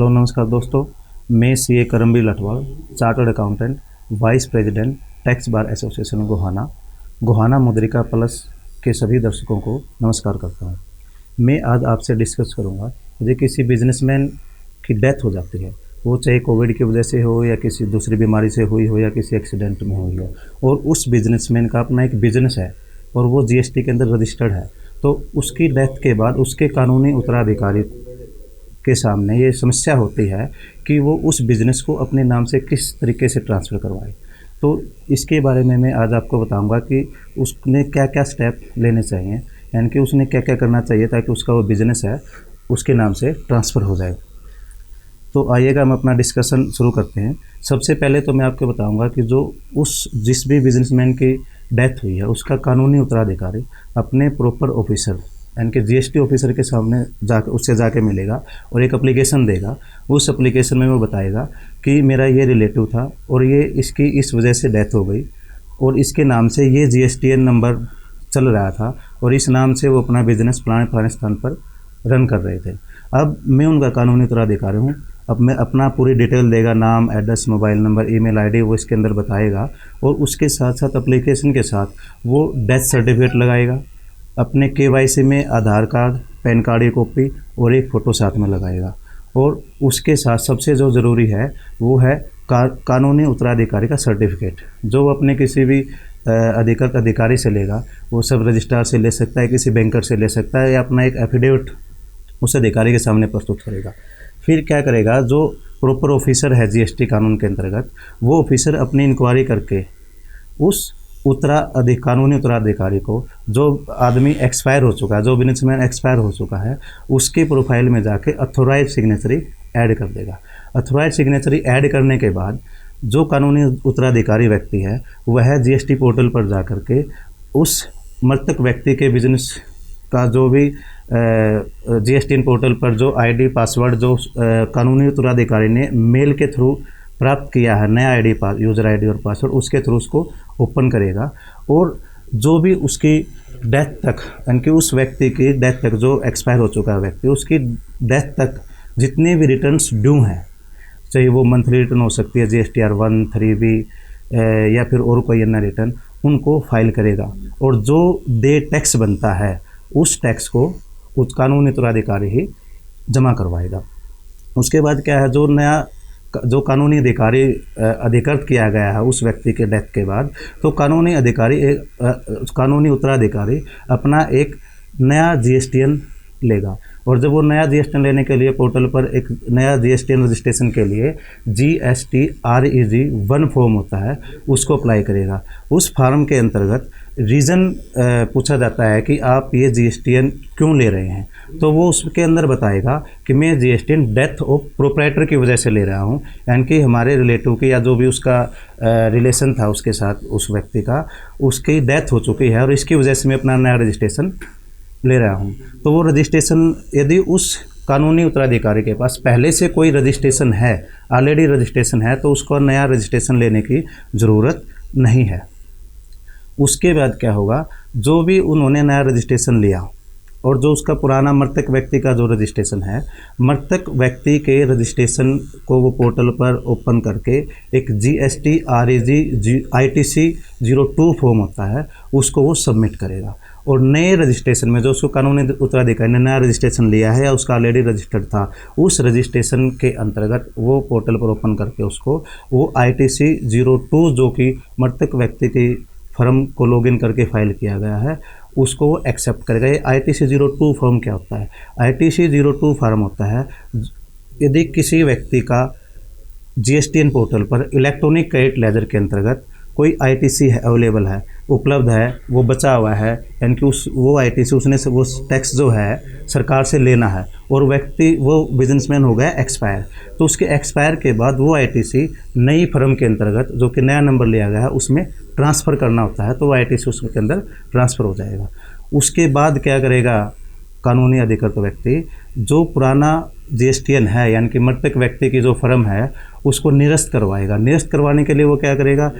Hello नमस्कार दोस्तों, मैं CA Karambir Lathwal, chartered accountant, vice president tax bar association Gohana Mudrika plus के सभी दर्शकों को नमस्कार करता हूं। मैं आज आपसे डिस्कस करूंगा यदि किसी बिजनेसमैन की डेथ हो जाती है, वो चाहे कोविड की वजह से हो या किसी दूसरी बीमारी से हुई हो या किसी एक्सीडेंट में हुई हो, और उस बिजनेसमैन का अपना एक बिजनेस है और वो जीएसटी के अंदर रजिस्टर्ड है, तो उसकी डेथ के बाद उसके कानूनी उत्तराधिकारी के सामने ये समस्या होती है कि वो उस बिज़नेस को अपने नाम से किस तरीके से ट्रांसफ़र करवाए। तो इसके बारे में मैं आज आपको बताऊंगा कि उसने क्या क्या स्टेप लेने चाहिए, यानी कि उसने क्या क्या करना चाहिए ताकि उसका वो बिज़नेस है उसके नाम से ट्रांसफ़र हो जाए। तो आइएगा हम अपना डिस्कशन शुरू करते हैं। सबसे पहले तो मैं आपको बताऊंगा कि जिस भी बिजनेसमैन की डेथ हुई है उसका कानूनी उत्तराधिकारी अपने प्रॉपर ऑफिसर यानी कि जीएसटी ऑफिसर के सामने उससे जाके मिलेगा और एक एप्लीकेशन देगा। उस एप्लीकेशन में वो बताएगा कि मेरा ये रिलेटिव था और ये इसकी इस वजह से डेथ हो गई और इसके नाम से ये जीएसटीएन नंबर चल रहा था और इस नाम से वो अपना बिजनेस फलाने स्थान पर रन कर रहे थे। अब मैं उनका कानूनी उत्तराधिकारी हूँ। अब मैं अपना पूरी डिटेल देगा, नाम, address, mobile number, email ID वो इसके अंदर बताएगा और उसके साथ साथ एप्लीकेशन के साथ वो डेथ सर्टिफिकेट लगाएगा, अपने केवाईसी में आधार कार्ड, पैन कार्ड की कॉपी और एक फ़ोटो साथ में लगाएगा। और उसके साथ सबसे जो ज़रूरी है वो है कानूनी उत्तराधिकारी का सर्टिफिकेट, जो वो अपने किसी भी अधिकृत अधिकारी से लेगा। वो सब रजिस्ट्रार से ले सकता है, किसी बैंकर से ले सकता है या अपना एक एफिडेविट उस अधिकारी के सामने प्रस्तुत करेगा। फिर क्या करेगा, जो प्रॉपर ऑफिसर है जीएसटी कानून के अंतर्गत, वो ऑफिसर अपनी इंक्वायरी करके उस कानूनी उत्तराधिकारी को, जो आदमी एक्सपायर हो चुका है, जो बिजनेसमैन एक्सपायर हो चुका है, उसके प्रोफाइल में जाके अथोराइज सिग्नेचरी ऐड कर देगा। अथोराइज सिग्नेचरी ऐड करने के बाद जो कानूनी उत्तराधिकारी व्यक्ति है वह जीएसटी पोर्टल पर जा कर के उस मृतक व्यक्ति के बिजनेस का जो भी जीएसटी पोर्टल पर जो आईडी पासवर्ड जो कानूनी उत्तराधिकारी ने मेल के थ्रू प्राप्त किया है, नया आईडी यूज़र आईडी और पासवर्ड, उसके थ्रू उसको ओपन करेगा और जो भी उसकी डेथ तक, यानी कि उस व्यक्ति की डेथ तक, जो एक्सपायर हो चुका है व्यक्ति, उसकी डेथ तक जितने भी रिटर्न्स ड्यू हैं, चाहे वो मंथली रिटर्न हो सकती है, जीएसटीआर 1, 3B या फिर और कोई अन्य रिटर्न, उनको फाइल करेगा और जो दे टैक्स बनता है उस टैक्स को उस कानूनी उत्तराधिकारी ही जमा करवाएगा। उसके बाद क्या है, जो कानूनी अधिकारी अधिकृत किया गया है उस व्यक्ति के डेथ के बाद, तो कानूनी उत्तराधिकारी अपना एक नया जीएसटीएन लेगा और जब वो नया जीएसटीएन लेने के लिए पोर्टल पर एक नया जीएसटीएन रजिस्ट्रेशन के लिए GSTREG 1 फॉर्म होता है, उसको अप्लाई करेगा। उस फार्म के अंतर्गत रीज़न पूछा जाता है कि आप ये जीएसटीएन क्यों ले रहे हैं, तो वो उसके अंदर बताएगा कि मैं जीएसटीएन डेथ ऑफ प्रोप्राइटर की वजह से ले रहा हूँ, यानी कि हमारे रिलेटिव की या जो भी उसका रिलेशन था उसके साथ, उस व्यक्ति का, उसकी डेथ हो चुकी है और इसकी वजह से मैं अपना नया रजिस्ट्रेशन ले रहा हूँ। तो वो रजिस्ट्रेशन यदि उस कानूनी उत्तराधिकारी के पास पहले से कोई रजिस्ट्रेशन है, ऑलरेडी रजिस्ट्रेशन है, तो उसको नया रजिस्ट्रेशन लेने की ज़रूरत नहीं है। उसके बाद क्या होगा, जो भी उन्होंने नया रजिस्ट्रेशन लिया और जो उसका पुराना मृतक व्यक्ति का जो रजिस्ट्रेशन है, मृतक व्यक्ति के रजिस्ट्रेशन को वो पोर्टल पर ओपन करके एक GSTREG ITC 02 फॉर्म होता है, उसको वो सबमिट करेगा और नए रजिस्ट्रेशन में जो उसको कानूनी उत्तराधिकारी ने नया रजिस्ट्रेशन लिया है या उसका ऑलरेडी रजिस्टर्ड था, उस रजिस्ट्रेशन के अंतर्गत वो पोर्टल पर ओपन करके उसको वो ITC 02 जो कि मृतक व्यक्ति की फर्म को लॉगिन करके फाइल किया गया है, उसको वो एक्सेप्ट करेगा। ये ITC 02 फॉर्म क्या होता है? ITC 02 फॉर्म होता है यदि किसी व्यक्ति का जीएसटीएन पोर्टल पर इलेक्ट्रॉनिक क्रेडिट लेजर के अंतर्गत कोई ITC है, अवेलेबल है, उपलब्ध है, वो बचा हुआ है, यानी कि वो ITC उसने वो टैक्स जो है सरकार से लेना है और वो बिजनेसमैन हो गया एक्सपायर, तो उसके एक्सपायर के बाद वो ITC नई फर्म के अंतर्गत जो कि नया नंबर लिया गया है उसमें ट्रांसफ़र करना होता है, तो वो ITC उसके अंदर ट्रांसफ़र हो जाएगा। उसके बाद क्या करेगा कानूनी अधिकृत व्यक्ति, जो पुराना जीएसटीएन है यानी कि मृतक व्यक्ति की जो फर्म है उसको निरस्त करवाएगा। निरस्त करवाने के लिए वो क्या करेगा,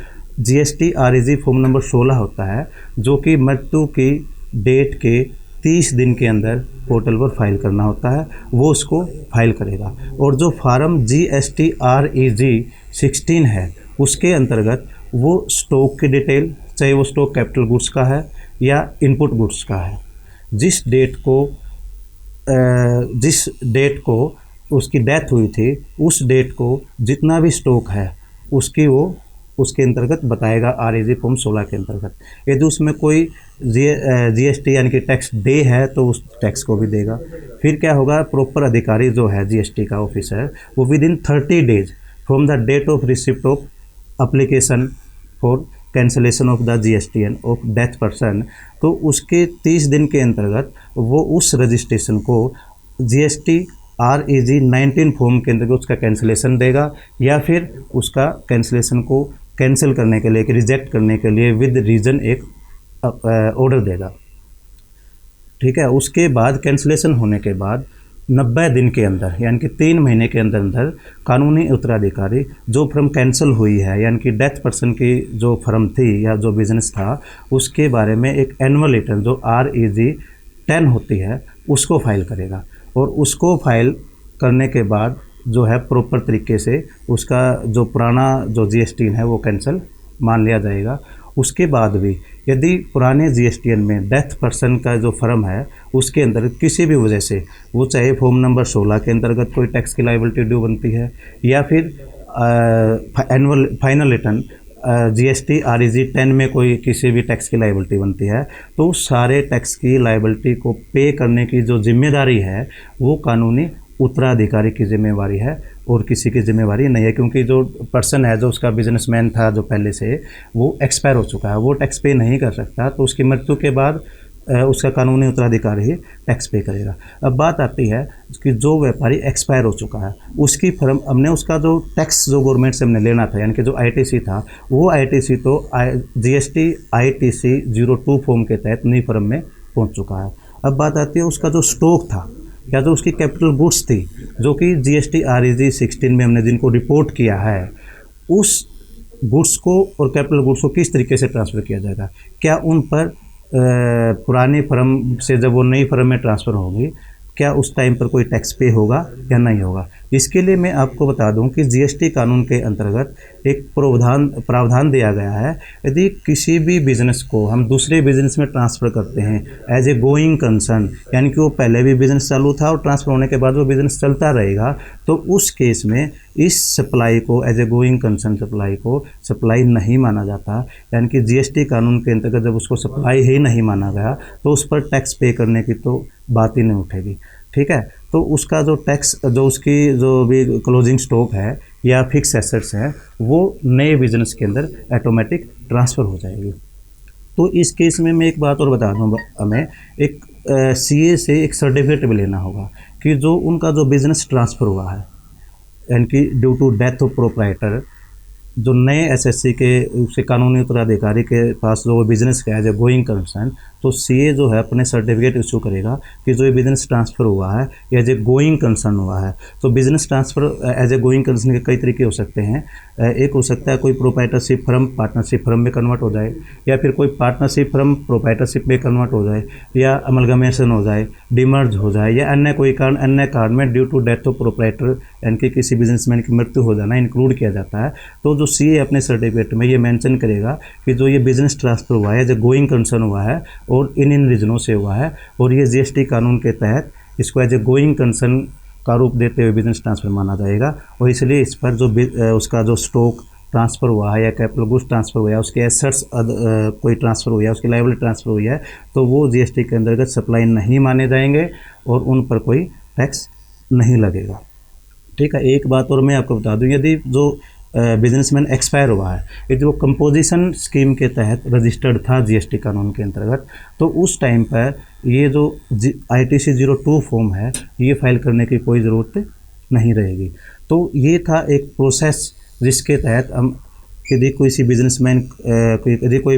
GSTREG फॉर्म नंबर 16 होता है, जो कि मृत्यु की डेट के 30 दिन के अंदर पोर्टल पर फाइल करना होता है, वो उसको फाइल करेगा। और जो फार्म GST-REG 16 है उसके अंतर्गत वो स्टॉक की डिटेल, चाहे वो स्टॉक कैपिटल गुड्स का है या इनपुट गुड्स का है, जिस डेट को उसकी डेथ हुई थी उस डेट को जितना भी स्टॉक है उसकी वो उसके अंतर्गत बताएगा REG फॉर्म 16 के अंतर्गत। यदि उसमें कोई GST यानी कि टैक्स डे है तो उस टैक्स को भी देगा। फिर क्या होगा, प्रॉपर अधिकारी जो है GST का ऑफिसर, वो within 30 days from the date of receipt of application for cancellation of the GSTN of death person, तो उसके 30 दिन के अंतर्गत वो उस रजिस्ट्रेशन को GST-REG 19 फॉर्म के अंतर्गत उसका कैंसलेशन देगा, या फिर उसका कैंसलेशन को कैंसिल करने के लिए, रिजेक्ट करने के लिए विद रीज़न एक ऑर्डर देगा। ठीक है। उसके बाद कैंसलेशन होने के बाद 90 दिन के अंदर यानी कि 3 महीने के अंदर अंदर कानूनी उत्तराधिकारी जो फर्म कैंसिल हुई है यानी कि डेथ पर्सन की जो फर्म थी या जो बिजनेस था उसके बारे में एक एनुअल रिटर्न जो REG 10 होती है उसको फाइल करेगा। और उसको फाइल करने के बाद जो है प्रॉपर तरीके से उसका जो पुराना जो GSTN है वो कैंसिल मान लिया जाएगा। उसके बाद भी यदि पुराने GSTN में डेथ पर्सन का जो फर्म है उसके अंदर किसी भी वजह से वो चाहे फॉर्म नंबर 16 के अंतर्गत कोई टैक्स की लायबिलिटी ड्यू बनती है या फिर एनुअल फाइनल रिटर्न GST-REG 10 में कोई किसी भी टैक्स की लायबिलिटी बनती है, तो उस सारे टैक्स की लायबिलिटी को पे करने की जो जिम्मेदारी है वो कानूनी उत्तराधिकारी की जिम्मेवारी है और किसी की जिम्मेवारी नहीं है, क्योंकि जो पर्सन है जो उसका बिजनेसमैन था जो पहले से वो एक्सपायर हो चुका है, वो टैक्स पे नहीं कर सकता, तो उसकी मृत्यु के बाद उसका कानूनी उत्तराधिकारी ही टैक्स पे करेगा। अब बात आती है कि जो व्यापारी एक्सपायर हो चुका है उसकी फर्म, हमने उसका जो टैक्स जो गवर्नमेंट से हमने लेना था यानी कि जो ITC था वो ITC तो GST-ITC 02 फॉर्म के तहत नई फर्म में पहुंच चुका है। अब बात आती है उसका जो स्टॉक था या जो उसकी कैपिटल गुड्स थी जो कि GST-REG 16 में हमने जिनको रिपोर्ट किया है, उस गुड्स को और कैपिटल गुड्स को किस तरीके से ट्रांसफ़र किया जाएगा, क्या उन पर पुरानी फर्म से जब वो नई फर्म में ट्रांसफ़र होगी क्या उस टाइम पर कोई टैक्स पे होगा या नहीं होगा। इसके लिए मैं आपको बता दूं कि GST कानून के अंतर्गत एक प्रावधान दिया गया है, यदि किसी भी बिज़नेस को हम दूसरे बिज़नेस में ट्रांसफ़र करते हैं एज ए गोइंग कंसर्न, यानी कि वो पहले भी बिज़नेस चालू था और ट्रांसफ़र होने के बाद वो बिज़नेस चलता रहेगा, तो उस केस में इस सप्लाई को as a going concern supply को सप्लाई नहीं माना जाता। यानी कि GST कानून के अंतर्गत जब उसको सप्लाई ही नहीं माना गया तो उस पर टैक्स पे करने की तो बात ही नहीं उठेगी। ठीक है। तो उसका जो टैक्स जो उसकी जो भी क्लोजिंग स्टॉक है या फिक्स एसेट्स हैं वो नए बिजनेस के अंदर ऑटोमेटिक ट्रांसफ़र हो जाएगी। तो इस केस में मैं एक बात और बता दूँ, हमें एक CA से एक सर्टिफिकेट भी लेना होगा कि जो उनका जो बिज़नेस ट्रांसफ़र हुआ है यानी कि due to death of proprietor, जो नए SSC के उसके कानूनी उत्तराधिकारी के पास जो बिज़नेस का है जो गोइंग कंसर्न, तो CA जो है अपने सर्टिफिकेट इशू करेगा कि जो ये बिज़नेस ट्रांसफ़र हुआ है या एज ए गोइंग कंसर्न हुआ है। तो business transfer as a going concern के कई तरीके हो सकते हैं। एक हो सकता है कोई प्रोप्राइटरशिप फर्म पार्टनरशिप फर्म में कन्वर्ट हो जाए, या फिर कोई पार्टनरशिप फर्म प्रोप्राइटरशिप में कन्वर्ट हो जाए, या अमलगमेशन हो जाए, डिमर्ज हो जाए, या अन्य कोई कारण अन्य कारण में due to death of proprietor यानी कि किसी बिजनेसमैन की मृत्यु हो जाना इंक्लूड किया जाता है। तो जो CA अपने सर्टिफिकेट में ये मेंशन करेगा कि जो ये बिज़नेस ट्रांसफ़र हुआ है जो गोइंग कंसर्न हुआ है और इन रीजनों से हुआ है और ये GST कानून के तहत इसको एज ए गोइंग कंसर्न का रूप देते हुए बिजनेस ट्रांसफ़र माना जाएगा, और इसलिए इस पर जो उसका जो स्टॉक ट्रांसफ़र हुआ है या कैपिटल गुड्स ट्रांसफ़र हुआ है, उसके एसेट्स कोई ट्रांसफ़र हुई है, उसकी लायबिलिटी ट्रांसफ़र हुई है, तो वो GST के अंतर्गत सप्लाई नहीं माने जाएंगे और उन पर कोई टैक्स नहीं लगेगा। ठीक है। एक बात और मैं आपको बता दूं, यदि जो बिजनेसमैन एक्सपायर हुआ है यदि वो कंपोजिशन स्कीम के तहत रजिस्टर्ड था GST कानून के अंतर्गत, तो उस टाइम पर ये जो ITC 02 फॉर्म है ये फाइल करने की कोई ज़रूरत नहीं रहेगी। तो ये था एक प्रोसेस जिसके तहत हम यदि कोई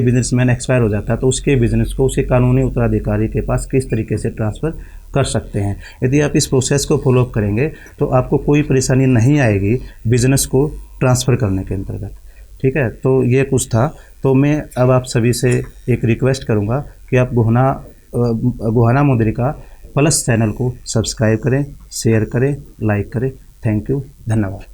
बिजनेसमैन एक्सपायर हो जाता है तो उसके बिज़नेस को उसके कानूनी उत्तराधिकारी के पास किस तरीके से ट्रांसफ़र कर सकते हैं। यदि आप इस प्रोसेस को फॉलोअप करेंगे तो आपको कोई परेशानी नहीं आएगी बिज़नेस को ट्रांसफ़र करने के अंतर्गत। ठीक है। तो ये कुछ था। तो मैं अब आप सभी से एक रिक्वेस्ट करूँगा कि आप गोहाना गोहाना मुद्रिका प्लस चैनल को सब्सक्राइब करें, शेयर करें, लाइक करें। थैंक यू, धन्यवाद।